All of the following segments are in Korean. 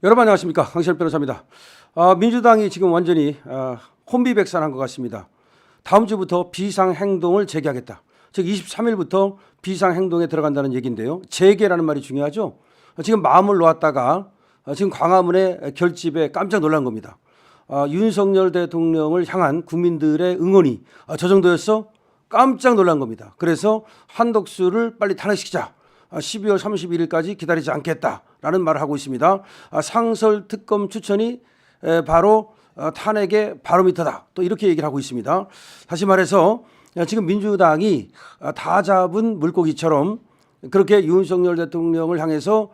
여러분 안녕하십니까, 강시열 변호사입니다. 민주당이 지금 완전히 혼비백산한 것 같습니다. 다음 주부터 비상행동을 재개하겠다. 즉 23일부터 비상행동에 들어간다는 얘기인데요. 재개라는 말이 중요하죠. 지금 마음을 놓았다가 지금 광화문의 결집에 깜짝 놀란 겁니다. 윤석열 대통령을 향한 국민들의 응원이 저 정도였어? 깜짝 놀란 겁니다. 그래서 한덕수를 빨리 탄핵시키자. 12월 31일까지 기다리지 않겠다라는 말을 하고 있습니다. 상설특검 추천이 바로 탄핵의 바로미터다. 또 이렇게 얘기를 하고 있습니다. 다시 말해서 지금 민주당이 다 잡은 물고기처럼 그렇게 윤석열 대통령을 향해서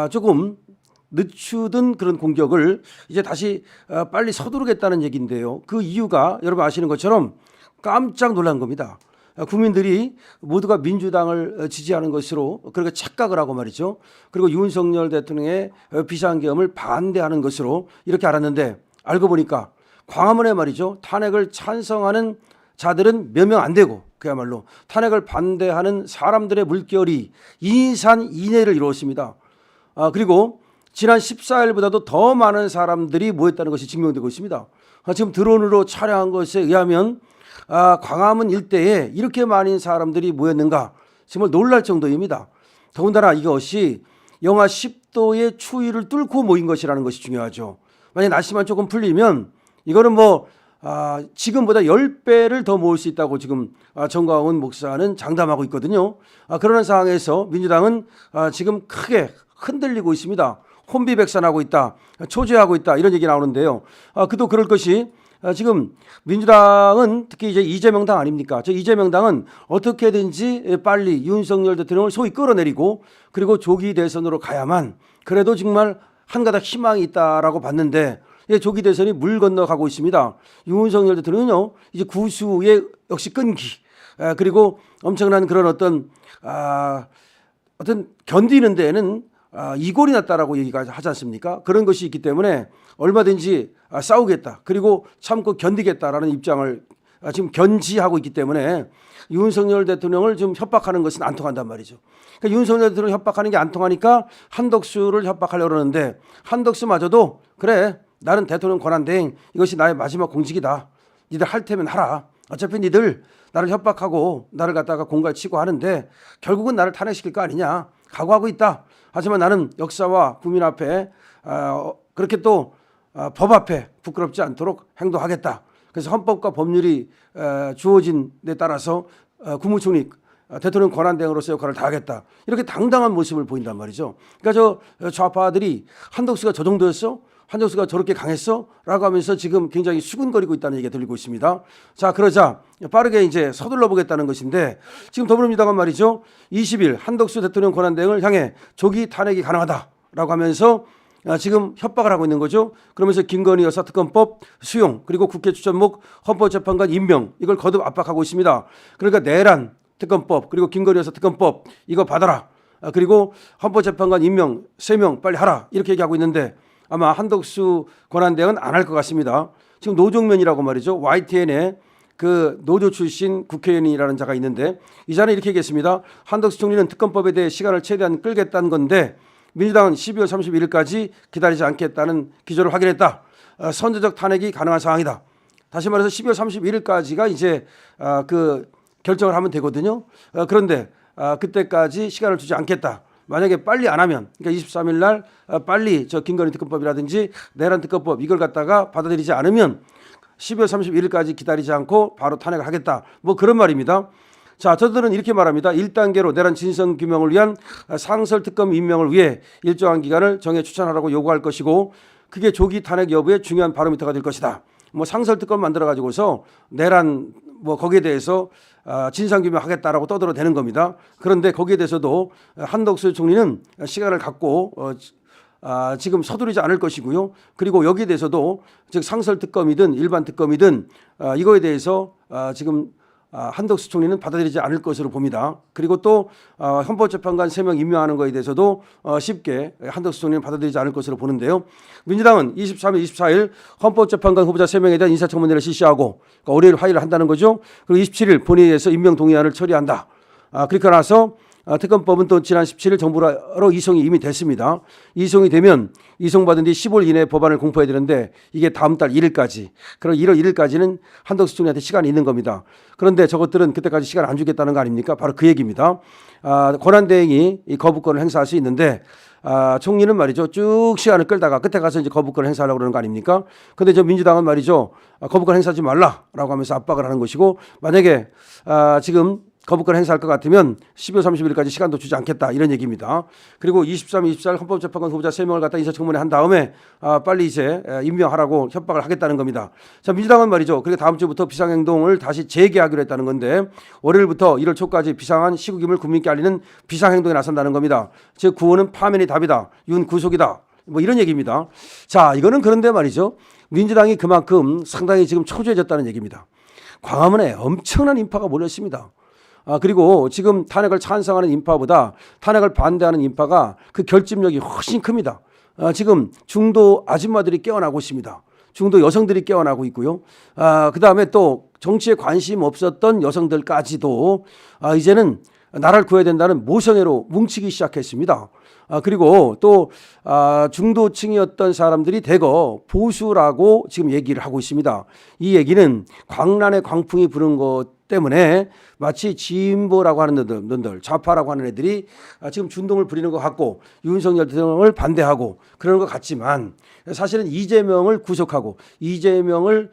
조금 늦추던 그런 공격을 이제 다시 빨리 서두르겠다는 얘기인데요. 그 이유가 여러분 아시는 것처럼 깜짝 놀란 겁니다. 국민들이 모두가 민주당을 지지하는 것으로 그렇게 착각을 하고 말이죠. 그리고 윤석열 대통령의 비상계엄을 반대하는 것으로 이렇게 알았는데 알고 보니까 광화문에 말이죠. 탄핵을 찬성하는 자들은 몇 명 안 되고 그야말로 탄핵을 반대하는 사람들의 물결이 인산인해를 이루었습니다. 그리고 지난 14일보다도 더 많은 사람들이 모였다는 것이 증명되고 있습니다. 지금 드론으로 촬영한 것에 의하면 광화문 일대에 이렇게 많은 사람들이 모였는가 정말 놀랄 정도입니다. 더군다나 이것이 영하 10도의 추위를 뚫고 모인 것이라는 것이 중요하죠. 만약 날씨만 조금 풀리면 이거는 지금보다 10배를 더 모을 수 있다고 지금 정광훈 목사는 장담하고 있거든요. 그러는 상황에서 민주당은 지금 크게 흔들리고 있습니다. 혼비백산하고 있다, 초조해하고 있다 이런 얘기 나오는데요. 그도 그럴 것이 지금 민주당은 특히 이제 이재명 당 아닙니까? 저 이재명 당은 어떻게든지 빨리 윤석열 대통령을 소위 끌어내리고 그리고 조기 대선으로 가야만 그래도 정말 한 가닥 희망이 있다라고 봤는데 조기 대선이 물 건너가고 있습니다. 윤석열 대통령은요 이제 구수의 역시 끈기 그리고 엄청난 그런 어떤 견디는 데에는 이골이 났다라고 얘기가 하지 않습니까? 그런 것이 있기 때문에 얼마든지 싸우겠다. 그리고 참고 견디겠다라는 입장을 지금 견지하고 있기 때문에 윤석열 대통령을 좀 협박하는 것은 안 통한단 말이죠. 그러니까 윤석열 대통령을 협박하는 게 안 통하니까 한덕수를 협박하려고 그러는데 한덕수마저도 그래 나는 대통령 권한대행 이것이 나의 마지막 공직이다. 니들 할 테면 하라. 어차피 니들 나를 협박하고 나를 갖다가 공갈 치고 하는데 결국은 나를 탄핵시킬 거 아니냐. 각오하고 있다. 하지만 나는 역사와 국민 앞에 그렇게 또 법 앞에 부끄럽지 않도록 행동하겠다. 그래서 헌법과 법률이 주어진 데 따라서 국무총리 대통령 권한대행으로서 역할을 다하겠다. 이렇게 당당한 모습을 보인단 말이죠. 그러니까 저 좌파들이 한덕수가 저 정도였어? 한덕수가 저렇게 강했어? 라고 하면서 지금 굉장히 수근거리고 있다는 얘기가 들리고 있습니다. 자, 그러자 빠르게 이제 서둘러 보겠다는 것인데 지금 더불어민주당은 말이죠. 20일 한덕수 대통령 권한대행을 향해 조기 탄핵이 가능하다라고 하면서 지금 협박을 하고 있는 거죠. 그러면서 김건희 여사 특검법 수용 그리고 국회 추천목 헌법재판관 임명 이걸 거듭 압박하고 있습니다. 그러니까 내란 특검법 그리고 김건희 여사 특검법 이거 받아라. 그리고 헌법재판관 임명 3명 빨리 하라 이렇게 얘기하고 있는데 아마 한덕수 권한대행은 안 할 것 같습니다. 지금 노종면이라고 말이죠. YTN에 그 노조 출신 국회의원이라는 자가 있는데 이 자는 이렇게 얘기했습니다. 한덕수 총리는 특검법에 대해 시간을 최대한 끌겠다는 건데 민주당은 12월 31일까지 기다리지 않겠다는 기조를 확인했다. 선제적 탄핵이 가능한 상황이다. 다시 말해서 12월 31일까지가 이제 그 결정을 하면 되거든요. 그런데 그때까지 시간을 두지 않겠다. 만약에 빨리 안 하면 그러니까 23일 날 빨리 저 김건희 특검법이라든지 내란 특검법 이걸 갖다가 받아들이지 않으면 12월 31일까지 기다리지 않고 바로 탄핵을 하겠다. 뭐 그런 말입니다. 자, 저들은 이렇게 말합니다. 1단계로 내란 진상 규명을 위한 상설특검 임명을 위해 일정한 기간을 정해 추천하라고 요구할 것이고 그게 조기 탄핵 여부의 중요한 바로미터가 될 것이다. 뭐 상설특검 만들어 가지고서 내란 뭐 거기에 대해서 진상규명하겠다라고 떠들어대는 겁니다. 그런데 거기에 대해서도 한덕수 총리는 시간을 갖고 지금 서두르지 않을 것이고요. 그리고 여기에 대해서도 즉 상설특검이든 일반 특검이든 이거에 대해서 지금 한덕수 총리는 받아들이지 않을 것으로 봅니다. 그리고 또 헌법재판관 3명 임명하는 것에 대해서도 쉽게 한덕수 총리는 받아들이지 않을 것으로 보는데요. 민주당은 23일, 24일 헌법재판관 후보자 3명에 대한 인사청문회를 실시하고 그러니까 월요일, 화요일 한다는 거죠. 그리고 27일 본회의에서 임명 동의안을 처리한다. 그렇게 나서 특검법은 또 지난 17일 정부로 이송이 이미 됐습니다. 이송이 되면 이송받은 뒤 15일 이내에 법안을 공포해야 되는데 이게 다음 달 1일까지. 그럼 1월 1일까지는 한덕수 총리한테 시간이 있는 겁니다. 그런데 저것들은 그때까지 시간 안 주겠다는 거 아닙니까? 바로 그 얘기입니다. 권한대행이 이 거부권을 행사할 수 있는데 총리는 말이죠. 쭉 시간을 끌다가 끝에 가서 이제 거부권을 행사하려고 그러는 거 아닙니까? 근데 저 민주당은 말이죠. 거부권 행사하지 말라라고 하면서 압박을 하는 것이고 만약에 지금 거부권 행사할 것 같으면 12월 30일까지 시간도 주지 않겠다 이런 얘기입니다. 그리고 23, 24일 헌법재판관 후보자 3명을 갖다 인사청문회 한 다음에 빨리 이제 임명하라고 협박을 하겠다는 겁니다. 자, 민주당은 말이죠. 그리고 다음 주부터 비상행동을 다시 재개하기로 했다는 건데 월요일부터 1월 초까지 비상한 시국임을 국민께 알리는 비상행동에 나선다는 겁니다. 즉 구호는 파면이 답이다. 윤 구속이다. 뭐 이런 얘기입니다. 자, 이거는 그런데 말이죠. 민주당이 그만큼 상당히 지금 초조해졌다는 얘기입니다. 광화문에 엄청난 인파가 몰렸습니다. 그리고 지금 탄핵을 찬성하는 인파보다 탄핵을 반대하는 인파가 그 결집력이 훨씬 큽니다. 지금 중도 아줌마들이 깨어나고 있습니다. 중도 여성들이 깨어나고 있고요. 그다음에 또 정치에 관심 없었던 여성들까지도 이제는 나라를 구해야 된다는 모성애로 뭉치기 시작했습니다. 그리고 또 중도층이었던 사람들이 대거 보수라고 지금 얘기를 하고 있습니다. 이 얘기는 광란의 광풍이 부는 것 때문에 마치 진보라고 하는 놈들, 좌파라고 하는 애들이 지금 준동을 부리는 것 같고 윤석열 대통령을 반대하고 그러는 것 같지만 사실은 이재명을 구속하고 이재명을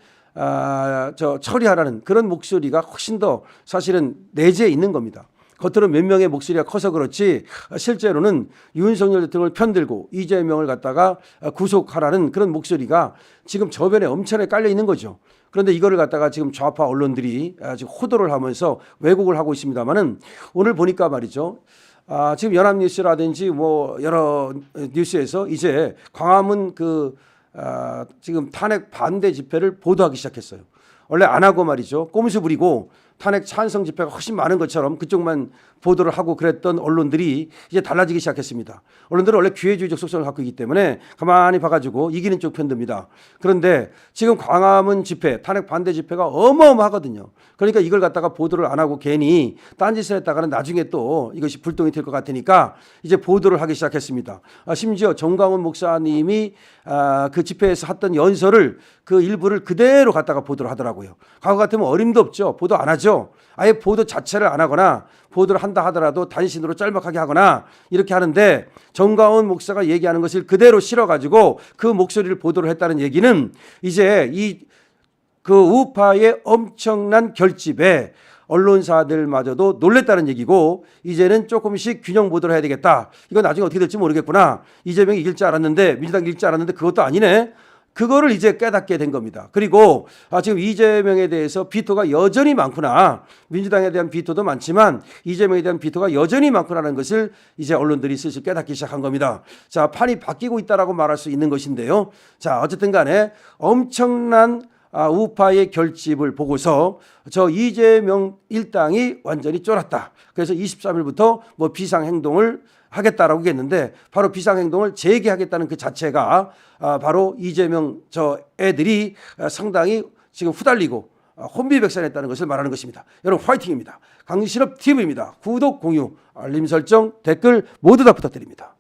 처리하라는 그런 목소리가 훨씬 더 사실은 내재해 있는 겁니다. 겉으로 몇 명의 목소리가 커서 그렇지 실제로는 윤석열 대통령을 편들고 이재명을 갖다가 구속하라는 그런 목소리가 지금 저변에 엄청나게 깔려 있는 거죠. 그런데 이거를 갖다가 지금 좌파 언론들이 지금 호도를 하면서 왜곡을 하고 있습니다만은 오늘 보니까 말이죠. 지금 연합뉴스라든지 뭐 여러 뉴스에서 이제 광화문 지금 탄핵 반대 집회를 보도하기 시작했어요. 원래 안 하고 말이죠. 꼼수 부리고 탄핵 찬성 집회가 훨씬 많은 것처럼 그쪽만 보도를 하고 그랬던 언론들이 이제 달라지기 시작했습니다. 언론들은 원래 기회주의적 속성을 갖고 있기 때문에 가만히 봐가지고 이기는 쪽 편듭니다. 그런데 지금 광화문 집회, 탄핵 반대 집회가 어마어마하거든요. 그러니까 이걸 갖다가 보도를 안 하고 괜히 딴짓을 했다가는 나중에 또 이것이 불똥이 될 것 같으니까 이제 보도를 하기 시작했습니다. 심지어 정광훈 목사님이 그 집회에서 했던 연설을 그 일부를 그대로 갖다가 보도를 하더라고요. 과거 같으면 어림도 없죠. 보도 안 하죠. 아예 보도 자체를 안 하거나 보도를 한다 하더라도 단신으로 짤막하게 하거나 이렇게 하는데 정광훈 목사가 얘기하는 것을 그대로 실어가지고 그 목소리를 보도를 했다는 얘기는 이제 그 우파의 엄청난 결집에 언론사들마저도 놀랬다는 얘기고 이제는 조금씩 균형 보도를 해야 되겠다. 이건 나중에 어떻게 될지 모르겠구나. 이재명이 이길 줄 알았는데 민주당이 이길 줄 알았는데 그것도 아니네. 그거를 이제 깨닫게 된 겁니다. 그리고 지금 이재명에 대해서 비토가 여전히 많구나. 민주당에 대한 비토도 많지만 이재명에 대한 비토가 여전히 많구나라는 것을 이제 언론들이 슬슬 깨닫기 시작한 겁니다. 자, 판이 바뀌고 있다라고 말할 수 있는 것인데요. 자, 어쨌든 간에 엄청난 우파의 결집을 보고서 저 이재명 일당이 완전히 쫄았다. 그래서 23일부터 뭐 비상행동을 하겠다라고 했는데 바로 비상행동을 재개하겠다는 그 자체가 바로 이재명 저 애들이 상당히 지금 후달리고 혼비백산했다는 것을 말하는 것입니다. 여러분 화이팅입니다. 강신업 TV입니다. 구독, 공유, 알림 설정, 댓글 모두 다 부탁드립니다.